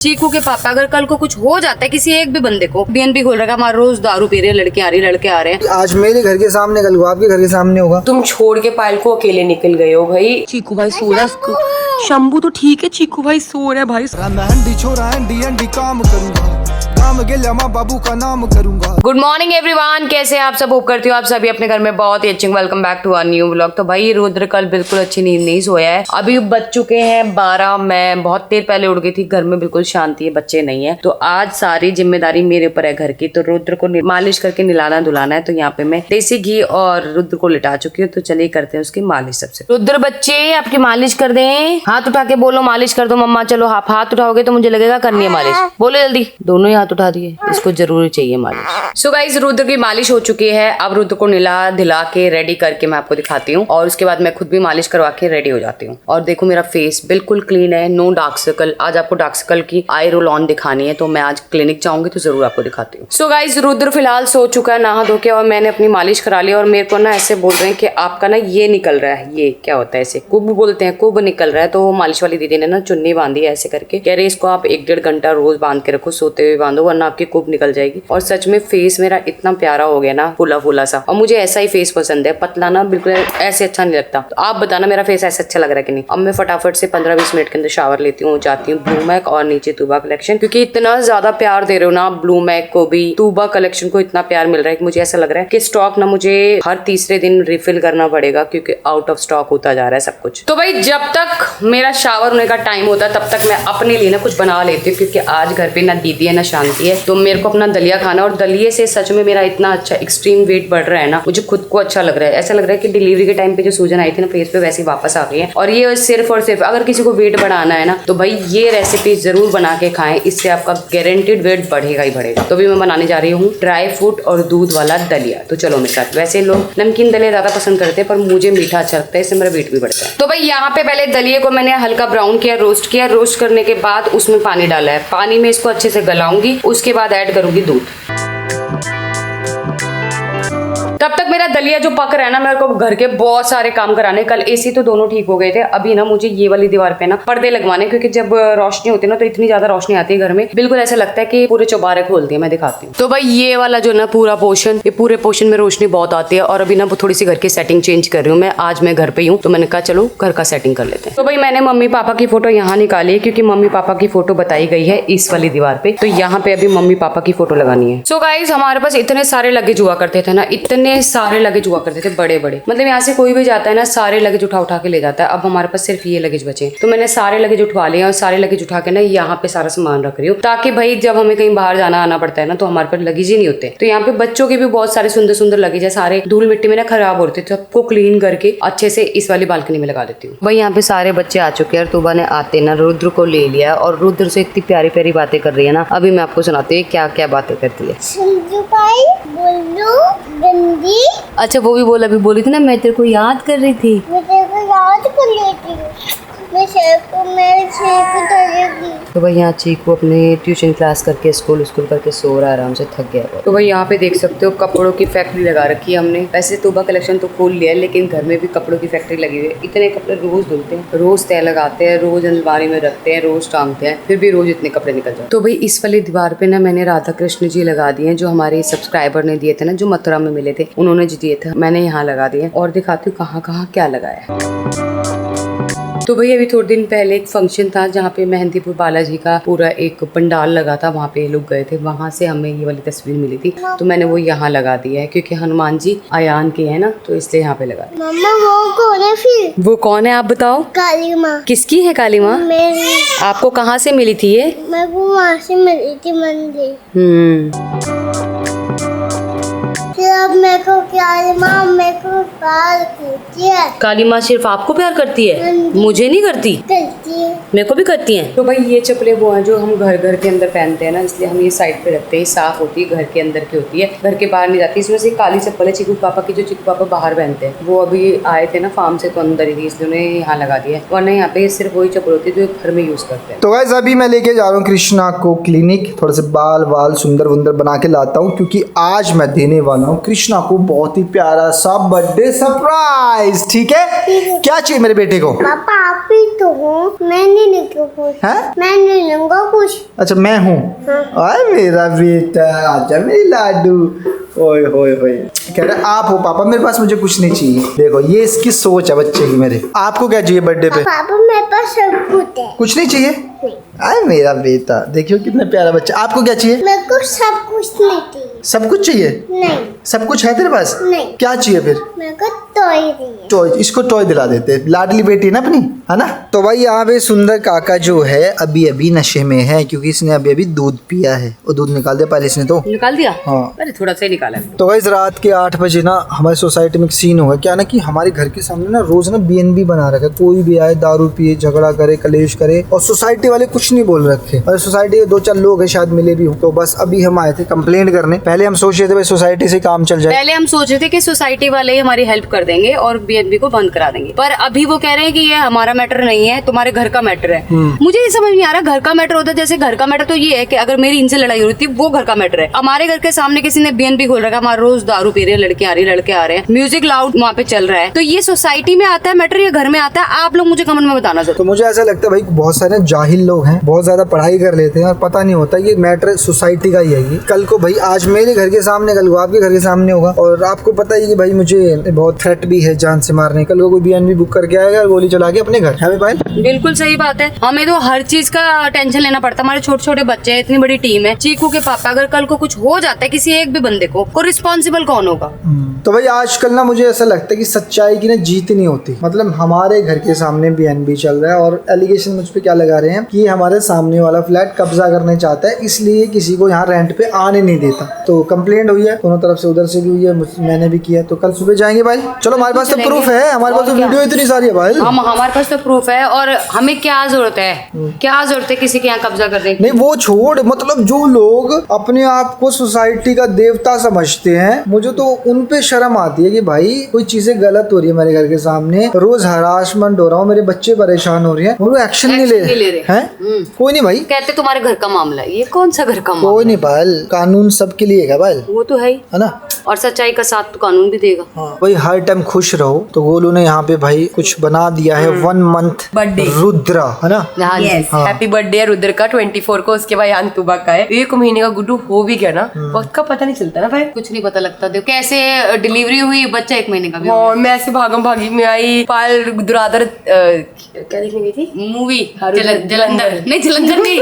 चीकू के पापा अगर कल को कुछ हो जाता है किसी एक भी बंदे को, बीएनबी खोल रखा, हमारा रोज दारू पी रहे हैं, लड़के आ रही लड़के आ रहे हैं। आज मेरे घर के सामने, कल को आपके घर के सामने होगा। तुम छोड़ के पायल को अकेले निकल गए हो भाई। चीकू भाई सो रहा है, शंभू तो ठीक है, चीकू भाई सो रहा है भाई। काम करूंगा, काम गेला माँ बाबू का नाम करूंगा। गुड मॉर्निंग एवरीवन, कैसे हैं आप सब? होप करती हूँ आप सभी अपने घर में बहुत ही अच्छे। Welcome back to a new vlog. तो भाई रुद्र कल बिल्कुल अच्छी नींद नहीं सोया है। अभी बज चुके हैं 12। मैं बहुत देर पहले उठ गई थी। घर में बिल्कुल शांति है, बच्चे नहीं है, तो आज सारी जिम्मेदारी मेरे ऊपर है घर की। तो रुद्र को मालिश करके निलाना धुलाना है। तो यहाँ पे मैं देसी घी और रुद्र को लिटा चुकी हूँ। तो चलिए करते हैं उसकी मालिश सबसे। रुद्र बच्चे आपकी मालिश कर दें, हाथ उठा के बोलो मालिश कर दो मम्मा। चलो आप हाथ उठाओगे तो मुझे लगेगा करनी है मालिश। बोलो जल्दी। दोनों ही हाथ उठा दिए, इसको जरूर चाहिए मालिश। सो गाइस, रुद्र की मालिश हो चुकी है। अब रुद्र को निला धिला के रेडी करके मैं आपको दिखाती हूँ, और उसके बाद मैं खुद भी मालिश करवा के रेडी हो जाती हूँ। और देखो मेरा फेस बिल्कुल क्लीन है, नो डार्क सर्कल। आज आपको डार्क सर्कल की आई रोल ऑन दिखानी है, तो मैं आज क्लिनिक जाऊंगी तो जरूर आपको दिखाती हूँ। सो गाइस, रुद्र फिलहाल सो चुका है नहा धो के, और मैंने अपनी मालिश करा ली। और मेरे को ना ऐसे बोल रहे हैं कि आपका ना ये निकल रहा है, ये क्या होता है, ऐसे कुब बोलते हैं, कुब निकल रहा है। तो मालिश वाली दीदी ने ना चुन्नी बांधी है ऐसे करके, कह रहे इसको आप 1-1.5 घंटा रोज बांध के रखो, सोते हुए बांधो, वरना आपकी कुब निकल जाएगी। और सच में फेस मेरा इतना प्यारा हो गया ना, फूला फूला सा। और मुझे ऐसा ही फेस पसंद है, पतला ना बिल्कुल ऐसे अच्छा नहीं लगता। तो आप बताना मेरा फेस ऐसा अच्छा लग रहा है कि नहीं। अब मैं फटाफट से 15-20 मिनट के अंदर शावर लेती हूँ, जाती हूँ ब्लू मैक और नीचे तूबा कलेक्शन, क्योंकि इतना ज्यादा प्यार दे रहे हो ना ब्लू मैक को भी, तूबा कलेक्शन को इतना प्यार मिल रहा है कि मुझे ऐसा लग रहा है कि स्टॉक ना मुझे हर तीसरे दिन रिफिल करना पड़ेगा, क्योंकि आउट ऑफ स्टॉक होता जा रहा है सब कुछ। तो भाई जब तक मेरा शावर होने का टाइम होता है तब तक मैं अपने लिए ना कुछ बना लेती हूँ, क्योंकि आज घर पे ना दीदी है ना शांति है। तो मेरे को अपना दलिया खाना, और दलिये से सच में मेरा इतना अच्छा एक्सट्रीम वेट बढ़ रहा है ना, मुझे खुद को अच्छा लग रहा है। ऐसा लग रहा है कि डिलीवरी के टाइम पे जो सूजन आई थी ना फेस पे, वैसे वापस आ गई है। और ये सिर्फ और सिर्फ अगर किसी को वेट बढ़ाना है ना, तो भाई ये रेसिपी जरूर बना के खाएं, इससे आपका गारंटेड वेट बढ़ेगा ही बढ़ेगा। तो भी मैं बनाने जा रही हूँ ड्राई फ्रूट और दूध वाला दलिया। तो चलो मेरे साथ। वैसे लोग नमकीन दलिया ज्यादा पसंद करते हैं, पर मुझे मीठा अच्छा लगता है, इससे मेरा वेट भी बढ़ता है। तो भाई यहाँ पे पहले दलिये को मैंने हल्का ब्राउन किया, रोस्ट किया। रोस्ट करने के बाद उसमें पानी डाला है, पानी में इसको अच्छे से गलाऊंगी, उसके बाद ऐड करूंगी दूध। तब तक मेरा दलिया जो पक रहा है ना, मेरे को घर के बहुत सारे काम कराने। कल एसी तो दोनों ठीक हो गए थे। अभी ना मुझे ये वाली दीवार पे ना पर्दे लगवाने, क्योंकि जब रोशनी होती है ना तो इतनी ज्यादा रोशनी आती है घर में, बिल्कुल ऐसा लगता है कि पूरे चौबारे खोल दिए। मैं दिखाती हूँ। तो भाई ये वाला जो ना पूरा पोर्शन, ये पूरे पोर्शन में रोशनी बहुत आती है। और अभी ना थोड़ी सी घर की सेटिंग चेंज कर रही हूँ मैं। आज मैं घर पे ही हूँ, तो मैंने कहा चलो घर का सेटिंग कर लेते हैं। तो भाई मैंने मम्मी पापा की फोटो यहाँ निकाली है, क्योंकि मम्मी पापा की फोटो बताई गई है इस वाली दीवार पे। तो यहाँ पे अभी मम्मी पापा की फोटो लगानी है। सो गाइस, हमारे पास इतने सारे लगेज हुआ करते थे ना, इतने सारे लगेज हुआ करते थे बड़े बड़े। मतलब यहाँ से कोई भी जाता है ना, सारे लगेज उठा उठा के ले जाता है। अब हमारे पास सिर्फ ये लगेज बचे। तो मैंने सारे लगेज उठवा लिए, और सारे लगेज उठा के ना यहाँ पे सारा सामान रख रही हूँ, ताकि भाई जब हमें कहीं बाहर जाना आना पड़ता है ना, तो हमारे पास लगेज ही नहीं होते। तो यहाँ पे बच्चों के भी बहुत सारे सुंदर सुंदर लगेज है, सारे धूल मिट्टी में ना खराब हो रहे थे, तो सबको क्लीन करके अच्छे से इस वाली बालकनी में लगा देती हूँ। भाई यहाँ पे सारे बच्चे आ चुके हैं, और तूबा ने आते ना रुद्र को ले लिया, और रुद्र से इतनी प्यारी प्यारी बातें कर रही है ना। अभी मैं आपको सुनाती हूँ क्या क्या बातें करती है। अच्छा वो भी बोल, अभी बोली थी ना मैं तेरे को याद कर रही थी। मैं तेरे को याद कर लेती हूँ। मैं शेर को तलेगी। तो भाई यहाँ चीकू अपने ट्यूशन क्लास करके स्कूल करके सो रहा है, आराम से थक गया है। तो भाई यहाँ पे देख सकते हो कपड़ों की फैक्ट्री लगा रखी है हमने। वैसे तूबा कलेक्शन तो खोल लिया है, लेकिन घर में भी कपड़ों की फैक्ट्री लगी हुई है। इतने कपड़े रोज धुलते हैं, रोज तय लगाते हैं, रोज अलमारी में रखते हैं, रोज टांगते हैं, फिर भी रोज इतने कपड़े निकल जाते हैं। तो भाई इस वाली दीवार पे ना मैंने राधा कृष्ण जी लगा दिए, जो हमारे सब्सक्राइबर ने दिए थे ना, जो मथुरा में मिले थे, उन्होंने जो दिए थे मैंने यहाँ लगा दिए। और दिखाती हूँ कहाँ कहाँ क्या लगाया है। तो भाई अभी थोड़े दिन पहले एक फंक्शन था, जहाँ पे मेहंदीपुर बालाजी का पूरा एक पंडाल लगा था, वहाँ पे लोग गए थे, वहाँ से हमें ये वाली तस्वीर मिली थी। तो मैंने वो यहाँ लगा दिया है, क्योंकि हनुमान जी आयान के हैं ना, तो इसलिए यहाँ पे लगा दिया। मम्मा वो कौन है फिर? वो कौन है आप बताओ? काली माँ। किसकी है काली माँ? मेरी। आपको कहाँ से मिली थी ये? मैं को वहाँ से मिली थी मंदिर। अब मेरे को काली माँ मेरे को प्यार करती है। काली माँ सिर्फ आपको प्यार करती है, मुझे नहीं करती? करती है। मेरे को भी करती हैं। तो भाई ये चप्पलें वो हैं जो हम घर के अंदर पहनते हैं ना, इसलिए हम ये साइड पे रखते हैं। साफ होती है, घर के अंदर की होती है, घर के बाहर नहीं जाती। इसमें से काली चप्पल है चीकू पापा की, जो चीकू पापा बाहर पहनते हैं। वो अभी आए थे ना फार्म से, तो अंदर ही थी, इसलिए उन्हें यहाँ लगा दिया। वरना यहाँ पे सिर्फ वही चप्पल होती है जो घर में यूज करते हैं। तो गाइस अभी मैं लेके जा रहा हूँ कृष्णा को क्लिनिक, थोड़े से बाल सुंदर वुंदर बना के लाता हूँ, क्योंकि आज मैं देने वाला हूँ कृष्णा को बहुत ही प्यारा सा बर्थडे सरप्राइज। ठीक है, क्या चाहिए मेरे बेटे को? पापा आप ही तो हूँ, मैं नहीं लेके कुछ। हैं? मैं नहीं लूंगा कुछ। अच्छा मैं हूँ। आय मेरा बेटा, आजा मेरी लाडू। ओए होए होए, कह रहा आप हो पापा, मेरे पास मुझे कुछ नहीं चाहिए। देखो ये इसकी सोच है बच्चे की। मेरे आपको क्या चाहिए बर्थडे पे? पापा मेरे पास सब कुछ है। कुछ नहीं चाहिए? नहीं। आय मेरा बेटा, देखियो कितना प्यारा बच्चा। आपको क्या चाहिए? मेरे को सब कुछ नहीं चाहिए। सब कुछ चाहिए? नहीं। सब कुछ है तेरे पास? नहीं। क्या चाहिए फिर? मेरे को टॉय चाहिए। टॉय, इसको टॉय दिला देते हैं, लाडली बेटी है ना अपनी, है ना। तो भाई यहाँ पे सुंदर काका जो है अभी अभी नशे में है, क्योंकि इसने अभी अभी दूध पिया है। वो दूध निकाल दिया पहले इसने तो। निकाल दिया? हाँ। अरे थोड़ा सा ही निकाला है। तो गाइस रात के 8 बजे ना हमारी सोसाइटी में एक सीन हुआ। क्या ना कि हमारे घर के सामने ना रोज ना BNB बना रखा है। कोई भी आए दारू पिए, झगड़ा करे, कलेश करे, और सोसाइटी वाले कुछ नहीं बोल रखे। और सोसाइटी के 2-4 लोग हैं, शायद मिले भी हो। तो बस अभी हम आए थे कंप्लेंट करने। पहले हम सोच रहे थे भाई सोसाइटी से काम चल जाए। पहले हम सोच रहे थे कि सोसाइटी वाले ही हमारी हेल्प कर देंगे और BNB को बंद करा देंगे, पर अभी वो कह रहे हैं कि ये हमारा मैटर नहीं है, तुम्हारे घर का मैटर है। मुझे ये समझ नहीं आ रहा, घर का मैटर होता है, जैसे घर का मैटर तो ये है कि अगर मेरी इनसे लड़ाई हो रही थी वो घर का मैटर है। हमारे घर के सामने किसी ने BNB खोल रखा है, हमारे रोज दारू पी रहे हैं, लड़के आ रही, लड़के आ रहे हैं, म्यूजिक लाउड वहाँ पे चल रहा है, तो ये सोसाइटी में आता है मैटर या घर में आता है? आप लोग मुझे कमेंट में बताना तो जरूर। मुझे ऐसा लगता है भाई बहुत सारे जाहिल लोग हैं, बहुत ज्यादा पढ़ाई कर लेते हैं और पता नहीं होता ये मैटर सोसाइटी का ही है। ये कल को भाई आज मेरे घर के सामने, कल को आपके घर के सामने होगा। और आपको पता ही कि भाई मुझे बहुत थ्रेट भी है जान से मारने। कल को कोई BNB बुक करके आएगा और गोली चला के अपने घर। है भाई? बिल्कुल सही बात है, हमें तो हर चीज का टेंशन लेना पड़ता है। हमारे छोटे छोटे बच्चे हैं, इतनी बड़ी टीम है, चीकू के पापा, अगर कल को कुछ हो जाता है किसी एक भी बंदे को रिस्पॉन्सिबल कौन होगा? तो भाई आजकल ना मुझे ऐसा लगता है कि सच्चाई की ना जीत नहीं होती। मतलब हमारे घर के सामने BNB चल रहा है और एलिगेशन मुझ पे क्या लगा रहे हैं कि हमारे सामने वाला फ्लैट कब्जा करने चाहता है, इसलिए किसी को यहाँ रेंट पे आने नहीं देता। तो कंप्लेंट हुई है दोनों तरफ से, उधर से भी हुई है, मैंने भी किया। तो कल सुबह जाएंगे भाई। चलो हमारे पास तो प्रूफ है, हमारे पास तो वीडियो इतनी सारी है भाई। हमारे पास तो प्रूफ है, और हमें क्या जरूरत है, क्या जरूरत है किसी के यहाँ कब्जा करने की? नहीं वो छोड़, मतलब जो लोग अपने आप को सोसाइटी का देवता समझते हैं, मुझे तो उन पे शर्म आती है कि भाई कोई चीजें गलत हो रही है मेरे घर के सामने, रोज हरासमेंट हो रहा हूँ, मेरे बच्चे परेशान हो रहे हैं, वो एक्शन नहीं ले रहे हैं। कोई नहीं भाई, कहते तुम्हारे घर का मामला है, ये कौन सा घर का मामला? कोई नहीं भाई, कानून सबके लिए है भाई, वो तो है ही, है ना। और सच्चाई का साथ तो कानून भी देगा। हाँ भाई, हर टाइम खुश रहो। तो गोलू ने यहाँ पे भाई कुछ बना दिया है 1 मंथ बर्थडे रुद्रा, है ना। हाँ। हैप्पी बर्थडे है रुद्र का 24 को, उसके बाद अंतुबा का है। 1 महीने का गुड्डू हो भी गया ना, वक्त का पता नहीं चलता ना भाई। कुछ नहीं पता लगता, देखो कैसे डिलीवरी हुई, बच्चा 1 महीने का भी हो हाँ, मैं ऐसे भागम भागी में आई। पायल दुरादर क्या देखने गई थी? मूवी जलंधर नहीं, जलंधर नहीं,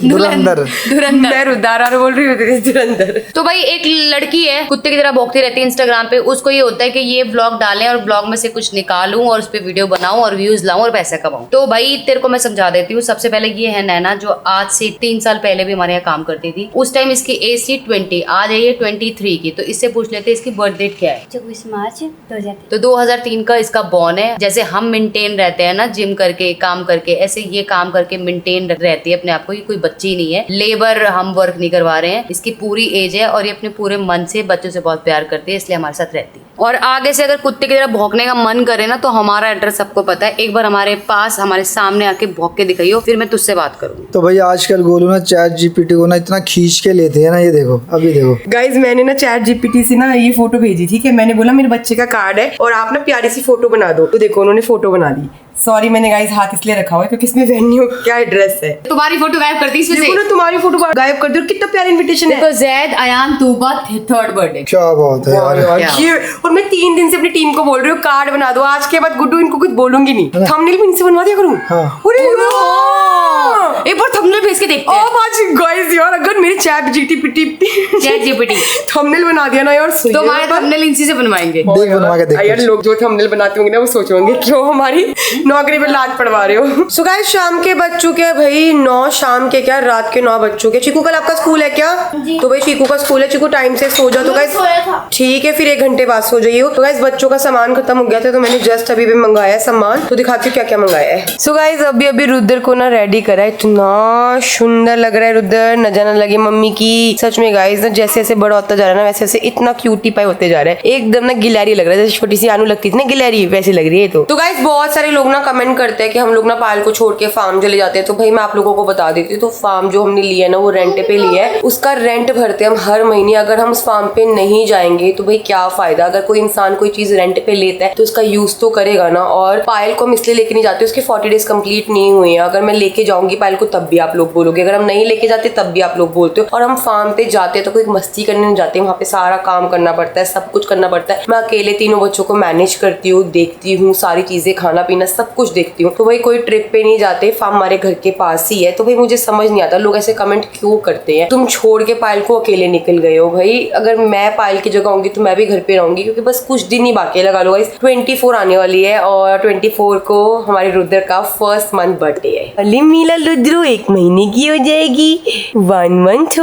धुरंधर। मैं रुदारा बोल रही हूँ, धुरंधर। तो भाई एक लड़की है, कुत्ते की तरह भौंकती रहती है इंस्टाग्राम पे, उसको ये होता है कि ये ब्लॉग डालें और ब्लॉग में से कुछ निकालूं और उस पे वीडियो बनाऊं और व्यूज लाऊं और पैसे कमाऊं। तो भाई तेरे को मैं समझा देती हूँ। सबसे पहले ये है नैना, जो आज से 3 साल पहले भी हमारे यहाँ काम करती थी। उस टाइम इसकी एज थी 20, आज है ये 23 की। तो इससे पूछ लेते हैं इसकी बर्थ डेट क्या है। 24 मार्च 2003। तो 2003 का इसका बॉर्न है। जैसे हम मेंटेन रहते हैं ना, जिम करके काम करके, ऐसे ये काम करके मेंटेन रहती है अपने आप को। ये कोई बच्ची नहीं है, लेबर हम वर्क नहीं करवा रहे हैं। इसकी पूरी एज है और ये अपने पूरे मन से बच्चों से बहुत प्यार करती है, इसलिए हमारे साथ रहती है। और आगे से अगर कुत्ते की तरह भौंकने का मन करे ना, तो हमारा एड्रेस सबको पता है। एक बार हमारे पास, हमारे सामने आके भौंक के दिखाइयो, फिर मैं तुझसे बात करूंगी। तो भाई आजकल गोलू ना ChatGPT को ना इतना खींच के लेते हैं ना, ये देखो अभी देखो। गाइज मैंने ना ChatGPT से ना ये फोटो भेजी, ठीक है। मैंने बोला मेरे बच्चे का कार्ड है और आप ना प्यारी सी फोटो बना दो। तो देखो उन्होंने फोटो बना दी। सॉरी मैंने गाइस हाथ इसलिए रखा हुआ है क्योंकि इसमें वेन्यू क्या एड्रेस है। तुम्हारी फोटो गायब कर दी इसमें से। देखो ना तुम्हारी फोटो गायब कर दी और कितना प्यारा इनविटेशन है। देखो जैद अयान तूबा 3rd बर्थडे। क्या बात है यार। ये और मैं 3 दिन से अपनी टीम को बोल रही हूँ कार्ड बना दो। आज के बाद गुड्डू इनको कुछ बोलूंगी नहीं, थंबनेल भी इनसे बनवा दिया करूँ। अरे एक बार थंबनेल भेज के देखते हैं। गाइस यार अगर मेरे ChatGPT थंबनेल बना दिया ना यार, सही तो हमारे थंबनेल इनसी से बनवाएंगे। देख बनवा के देख। यार लोग जो थंबनेल बनाते होंगे ना वो सोचेंगे क्यों हमारी नौकरी पे लात पड़वा रहे हो। सो गाइस शाम के बज चुके हैं भाई 9, शाम के क्या रात के 9 बज चुके। चीकू कल आपका स्कूल है क्या? तो भाई चीकू का स्कूल है, चीकू टाइम से सो जाओ। तो गाइस ठीक है फिर 1 घंटे बाद सो जाइए। तो गाइस बच्चों का सामान खत्म हो गया था, तो मैंने जस्ट अभी भी मंगाया सामान, तो दिखाती हूँ क्या क्या मंगाया है। सो गाइस अभी रुद्र को ना रेडी करा है, इतना सुंदर लग रहा है रुद्र, न जाना लगे मम्मी की। सच में गाइस ना जैसे जैसे बड़ा होता जा रहा है ना, वैसे वैसे इतना क्यूटी पाई होते जा रहा है। एकदम ना गिलहरी लग रहा है, जैसे छोटी सी आनू लगती थी ना गिलहरी, वैसी लग रही है। तो गाइस बहुत सारे लोग ना कमेंट करते हैं कि हम लोग ना पायल को छोड़ के फार्म चले जाते हैं, तो भाई मैं आप लोगों को बता देती हूँ, तो फार्म जो हमने लिया है ना वो रेंट पे लिया है, उसका रेंट भरते हैं हम हर महीने। अगर हम उस फार्म पे नहीं जाएंगे तो भाई क्या फायदा। अगर कोई इंसान कोई चीज रेंट पे लेता है तो उसका यूज तो करेगा ना। और पायल को हम इसलिए लेके नहीं जाते, उसके 40 डेज कंप्लीट नहीं हुए हैं। अगर मैं लेके जाऊंगी पायल को तब भी आप लोग बोलोगे, अगर हम नहीं लेके जाते तब भी आप लोग बोलते हो। और हम फार्म पे जाते हैं तो कोई मस्ती करने नहीं जाते, वहाँ पे सारा काम करना पड़ता है, सब कुछ करना पड़ता है। मैं अकेले तीनों बच्चों को मैनेज करती हूँ, देखती हूँ, सारी चीजें खाना पीना सब कुछ देखती हूँ। तो भाई कोई ट्रिप पे नहीं जाते, फार्म हमारे घर के पास ही है। तो भाई मुझे समझ नहीं आता लोग ऐसे कमेंट क्यों करते हैं, तुम छोड़ के पायल को अकेले निकल गए हो। भाई अगर मैं पायल की जगह होंगी तो मैं भी घर पे रहूंगी, क्योंकि बस कुछ दिन ही बाकी है। लगा लो गाइस 24 आने वाली है और 24 को हमारे रुद्र का फर्स्ट मंथ बर्थडे है। अली मीला रुद्रो 1 महीने की हो जाएगी, 1 month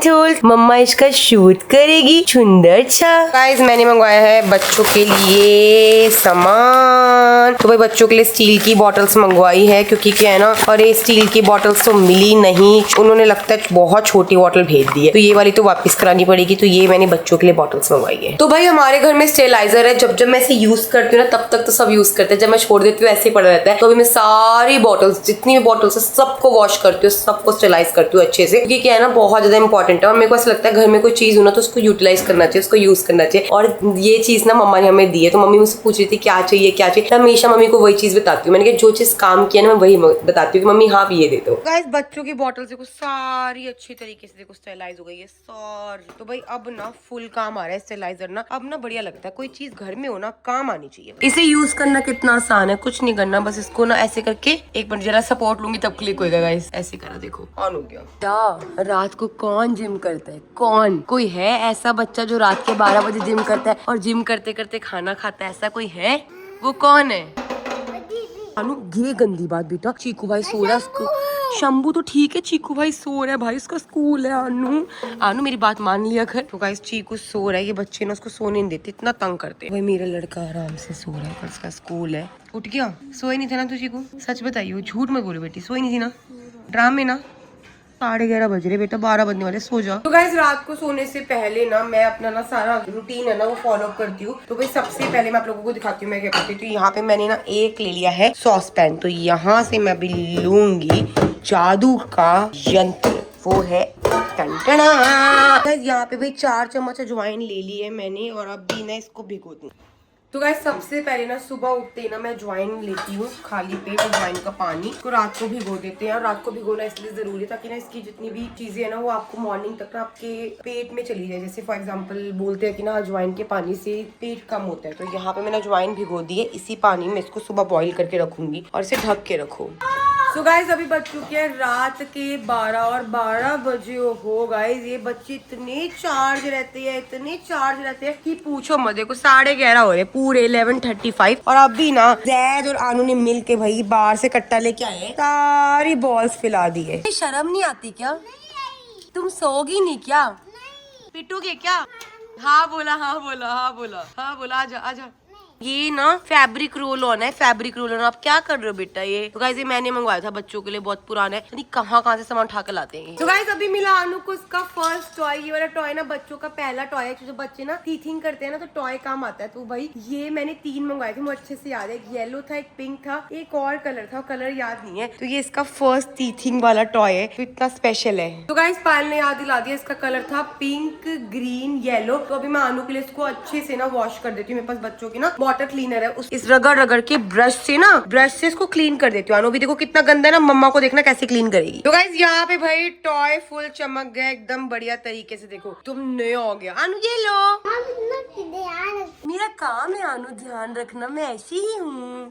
old। मम्मा इसका शूट करेगी सुंदर सा। गाइस मैंने मंगवाया है बच्चों के लिए सामान। तो भाई बच्चों के लिए स्टील की बॉटल्स मंगवाई है, क्योंकि क्या है ना, और ये स्टील की बॉटल्स तो मिली नहीं, उन्होंने लगता है बहुत छोटी बॉटल भेज दी है, तो ये वाली तो वापस करानी पड़ेगी। तो ये मैंने बच्चों के लिए बॉटल्स मंगवाई है। तो भाई हमारे घर में स्टेलाइजर है, जब मैं इसे यूज करती हूँ ना तब तक तो सब यूज करते हैं, जब मैं छोड़ देती हूँ ऐसे ही पड़ा रहता है। तो अभी मैं सारी बॉटल्स, जितनी भी बॉटल्स है सबको वॉश करती हूँ, सबको स्टेलाइज करती हूँ अच्छे से, क्योंकि क्या है ना बहुत ज्यादा इंपॉर्टेंट है। और मेरे को ऐसा लगता है घर में कोई चीज हो ना तो उसको यूटिलाइज करना चाहिए, उसको यूज करना चाहिए। और ये चीज ना मम्मा ने हमें दी है, तो मम्मी मुझसे पूछ रही थी क्या चाहिए क्या चाहिए, तो हमेशा मम्मी को वही चीज बताती हूँ। मैंने कहा जो चीज काम किया ना मैं वही बताती हूँ कि मम्मी हाँ ये दे दो। गाइस बच्चों की बॉटल देखो सारी अच्छी तरीके से देखो स्टेलाइज हो गई है सारी। तो भाई अब ना फुल काम आ रहा है स्टेलाइजर ना, अब ना बढ़िया लगता है। कोई चीज घर में हो ना काम आनी चाहिए। इसे यूज करना कितना आसान है, कुछ नहीं करना, बस इसको ना ऐसे करके एक मिनट जरा सपोर्ट लूंगी तब क्लिक होएगा। गाइस ऐसे करा देखो ऑन हो गया। रात को कौन जिम करता है? कौन कोई है ऐसा बच्चा जो रात के 12 बजे जिम करता है और जिम करते करते खाना खाता है? ऐसा कोई है? वो कौन है? अनु ये गंदी बात बेटा, चीकू भाई सो रहा है। शंभू तो ठीक है, चीकू भाई सो रहा है, भाई उसका स्कूल है। अनु मेरी बात मान लिया कर। तो गाइस चीकू सो रहा है, ये बच्चे ना उसको सोने नहीं देते, इतना तंग करते। भाई मेरा लड़का आराम से सो रहा है, पर उसका स्कूल है। उठ गया? सोए नहीं थे ना तू चीकू? सच बताइए, झूठ मत बोलो बेटी, सोई नहीं थी ना? ड्रामे ना? 11:30 बज रहे बेटा, 12 बजने वाले, सो जाओ। तो गाइस रात को सोने से पहले ना मैं अपना ना सारा रूटीन है ना वो फॉलो करती हूँ। तो भाई सबसे पहले मैं आप लोगों को दिखाती हूँ मैं क्या करती हूँ। तो यहाँ पे मैंने ना एक ले लिया है सॉस पैन, तो यहाँ से मैं अभी लूंगी जादू का यंत्र, वो है यहाँ पे भाई 4 चम्मच अजवाइन ले ली है मैंने, और अब भी ना इसको भिगो दूँ। तो गाइस सबसे पहले ना सुबह उठते ही ना मैं अजवाइन लेती हूँ, खाली पेट अजवाइन का पानी को रात को भिगो देते हैं। और रात को भिगोना इसलिए जरूरी है ताकि ना इसकी जितनी भी चीजें है ना वो आपको मॉर्निंग तक ना आपके पेट में चली जाए। जैसे फॉर एग्जांपल बोलते हैं कि ना अजवाइन के पानी से पेट कम होता है। तो यहाँ पे मैंने अजवाइन भिगो दी है, इसी पानी में इसको सुबह बॉईल करके रखूंगी और इसे ढक के रखो। सो गाइस अभी बज चुके हैं रात के 12 और 12 बजे हो गाइस। ये बच्चे इतने चार्ज रहते हैं कि पूछो मत। देखो 11:30 हो रहे पूरे 11:35 और अभी ना जैद और आनू ने मिल के भाई बाहर से कट्टा लेके आए, सारी बॉल्स फैला दी है। शर्म नहीं आती क्या? तुम सोगी नहीं क्या? पिटोगे क्या? हाँ बोला आजा। ये ना फैब्रिक रोल ऑन है, फैब्रिक रोल ऑन। आप क्या कर रहे हो बेटा? ये तो गाइस ये मैंने मंगवाया था बच्चों के लिए, बहुत पुराना है, यानी कहाँ से सामान उठा कर लाते हैं। तो गाइस अभी मिला अनु को उसका फर्स्ट टॉय। ये वाला टॉय ना बच्चों का पहला टॉय है, जो बच्चे ना टीथिंग करते हैं ना तो टॉय काम आता है। तो भाई ये मैंने 3 मंगवाए थे, मुझे अच्छे से याद है। एक येलो था, एक पिंक था, एक और कलर था, कलर याद नहीं है। तो ये इसका फर्स्ट टीथिंग वाला टॉय है, तो इतना स्पेशल है। तो गाइस पायल ने याद दिला दिया, इसका कलर था पिंक, ग्रीन, येलो। तो अभी मैं अनु के लिए इसको अच्छे से ना वॉश कर देती हूँ। मेरे पास बच्चों की ना वाटर क्लीनर है, इस रगड़ के ब्रश से इसको क्लीन कर देती हूँ। अनु भी देखो कितना गंदा है ना, मम्मा को देखना कैसे क्लीन करेगी। तो गाइस यहाँ पे भाई टॉय फुल चमक गया एकदम बढ़िया तरीके से। देखो तुम नया हो गया अनु, ये लो। मेरा काम है अनु ध्यान रखना, मैं ऐसी ही हूँ।